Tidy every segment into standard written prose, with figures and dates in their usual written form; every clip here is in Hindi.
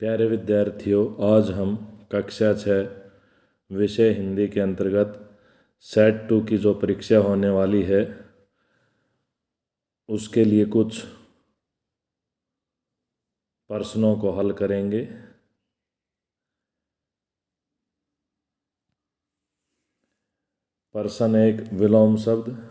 प्यारे विद्यार्थियों, आज हम कक्षा 6 विषय हिंदी के अंतर्गत सेट 2 की जो परीक्षा होने वाली है उसके लिए कुछ प्रश्नों को हल करेंगे। प्रश्न 1, विलोम शब्द।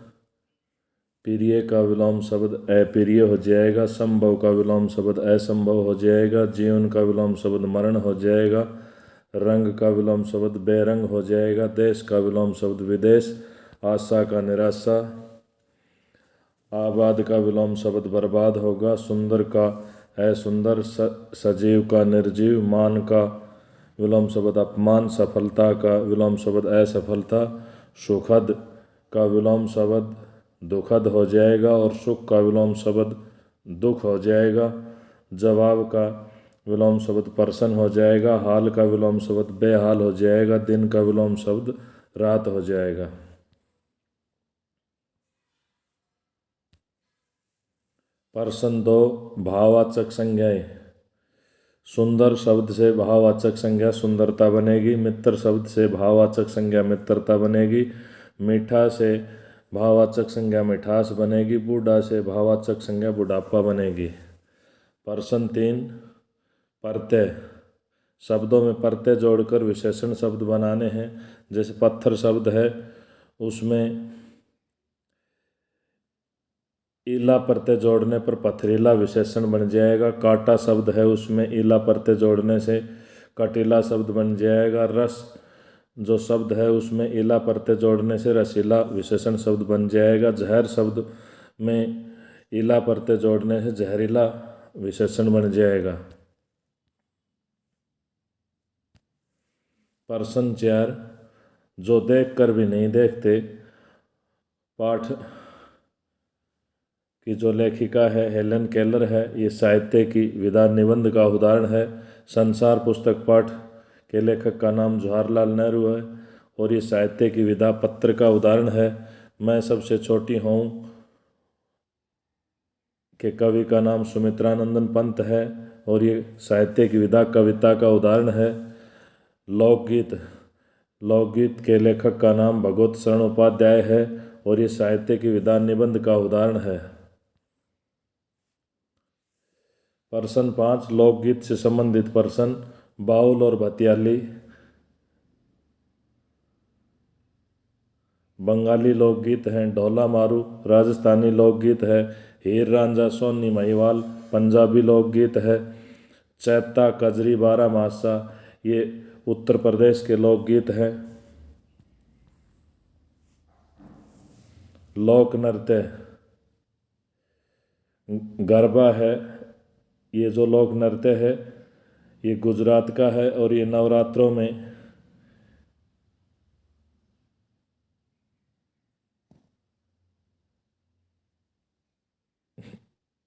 प्रिय का विलोम शब्द अप्रिय हो जाएगा। संभव का विलोम शब्द असंभव हो जाएगा। जीवन का विलोम शब्द मरण हो जाएगा। रंग का विलोम शब्द बेरंग हो जाएगा। देश का विलोम शब्द विदेश। आशा का निराशा। आबाद का विलोम शब्द बर्बाद होगा। सुंदर का असुंदर। सजीव का निर्जीव। मान का विलोम शब्द अपमान। सफलता का विलोम शब्द असफलता। सुखद का विलोम शब्द दुखद हो जाएगा और सुख का विलोम शब्द दुख हो जाएगा। जवाब का विलोम शब्द प्रश्न हो जाएगा। हाल का विलोम शब्द बेहाल हो जाएगा। दिन का विलोम शब्द रात हो जाएगा। प्रश्न 2, भाववाचक संज्ञाएं। सुंदर शब्द से भाववाचक संज्ञा सुंदरता बनेगी। मित्र शब्द से भाववाचक संज्ञा मित्रता बनेगी। मीठा से भाववाचक संज्ञा मिठास बनेगी। बूढ़ा से भाववाचक संज्ञा बुढ़ापा बनेगी। प्रश्न 3, प्रत्यय। शब्दों में प्रत्यय जोड़कर विशेषण शब्द बनाने हैं। जैसे पत्थर शब्द है उसमें ईला प्रत्यय जोड़ने पर पथरीला विशेषण बन जाएगा। काटा शब्द है उसमें ईला प्रत्यय जोड़ने से कटीला शब्द बन जाएगा। रस जो शब्द है उसमें ईला प्रत्यय जोड़ने से रसीला विशेषण शब्द बन जाएगा। जहर शब्द में ईला प्रत्यय जोड़ने से जहरीला विशेषण बन जाएगा। प्रश्न 4, जो देख कर भी नहीं देखते। पाठ की जो लेखिका है हेलेन केलर है। ये साहित्य की विधा निबंध का उदाहरण है। संसार पुस्तक पाठ के लेखक का नाम जवाहरलाल नेहरू है और ये साहित्य की विधा पत्र का उदाहरण है। मैं सबसे छोटी हूँ के कवि का नाम सुमित्रानंदन पंत है और ये साहित्य की विधा कविता का उदाहरण है। लोकगीत के लेखक का नाम भगवत शरण उपाध्याय है और ये साहित्य की विधा निबंध का उदाहरण है। प्रश्न 5, लोकगीत से संबंधित प्रश्न। बाउल और भतियाली बंगाली लोकगीत हैं। ढोला मारू राजस्थानी लोकगीत है। हीर रांझा सोनी महिवाल पंजाबी लोकगीत है। चैता कजरी बारामासा ये उत्तर प्रदेश के लोकगीत हैं। लोक नृत्य गरबा है। ये जो लोक नृत्य है ये गुजरात का है और ये नवरात्रों में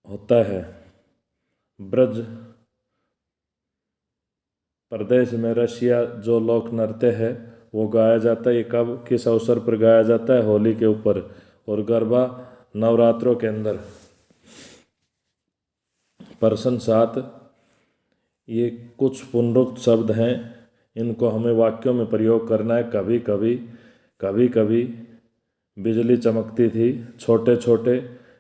होता है। ब्रज प्रदेश में रसिया जो लोक नृत्य है वो गाया जाता है। ये कब किस अवसर पर गाया जाता है? होली के ऊपर। और गरबा नवरात्रों के अंदर। प्रश्न 7, ये कुछ पुनरुक्त शब्द हैं इनको हमें वाक्यों में प्रयोग करना है। कभी कभी बिजली चमकती थी। छोटे छोटे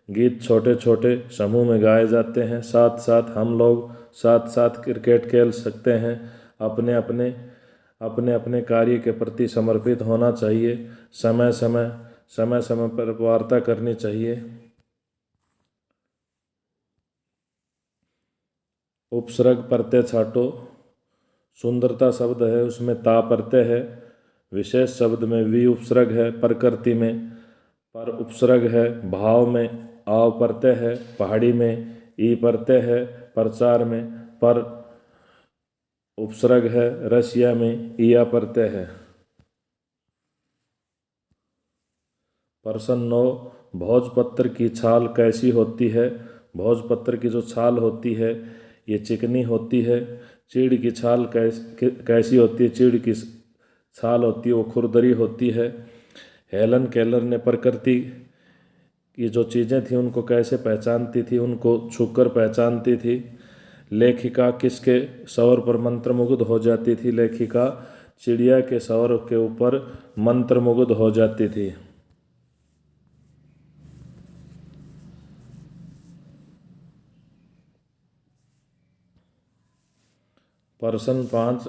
गीत छोटे छोटे समूह में गाए जाते हैं। साथ साथ हम लोग साथ साथ क्रिकेट खेल सकते हैं। अपने अपने कार्य के प्रति समर्पित होना चाहिए। समय समय पर वार्ता करनी चाहिए। उपसर्ग प्रत्यय छाटो। सुंदरता शब्द है उसमें ता प्रत्यय है। विशेष शब्द में वी उपसर्ग है। प्रकृति में पर उपसर्ग है। भाव में आव प्रत्यय है। पहाड़ी में ई प्रत्यय है। प्रचार में पर उपसर्ग है। रसिया में ईया प्रत्यय है। प्रश्न 9, भोजपत्र की छाल कैसी होती है? भोजपत्र की जो छाल होती है ये चिकनी होती है। चीड़ की छाल कैसी होती है? चीड़ की छाल होती है वो खुरदरी होती है। हेलन केलर ने प्रकृति की जो चीज़ें थी उनको कैसे पहचानती थी? उनको छूकर पहचानती थी। लेखिका किसके स्वर पर मंत्रमुग्ध हो जाती थी? लेखिका चिड़िया के स्वर के ऊपर मंत्रमुग्ध हो जाती थी। प्रश्न 5,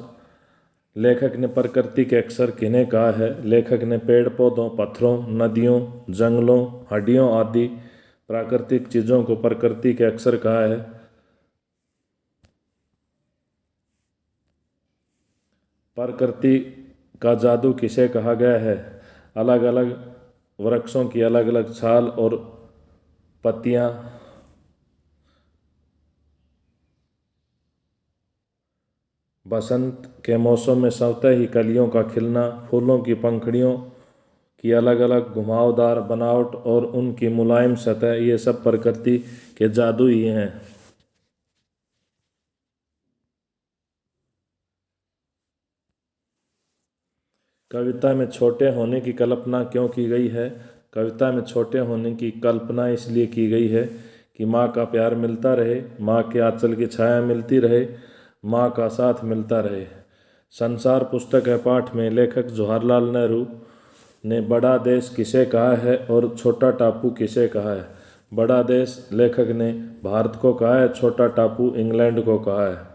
लेखक ने प्रकृति के अक्षर किन्हें कहा है? लेखक ने पेड़ पौधों, पत्थरों, नदियों, जंगलों, हड्डियों आदि प्राकृतिक चीज़ों को प्रकृति के अक्षर कहा है। प्रकृति का जादू किसे कहा गया है? अलग अलग वृक्षों की अलग अलग छाल और पत्तियां, बसंत के मौसम में स्वतः ही कलियों का खिलना, फूलों की पंखुड़ियों की अलग अलग घुमावदार बनावट और उनकी मुलायम सतह, ये सब प्रकृति के जादू ही हैं। कविता में छोटे होने की कल्पना क्यों की गई है? कविता में छोटे होने की कल्पना इसलिए की गई है कि माँ का प्यार मिलता रहे, माँ के आंचल की छाया मिलती रहे, माँ का साथ मिलता रहे। संसार पुस्तक है पाठ में लेखक जवाहरलाल नेहरू ने बड़ा देश किसे कहा है और छोटा टापू किसे कहा है? बड़ा देश लेखक ने भारत को कहा है, छोटा टापू इंग्लैंड को कहा है।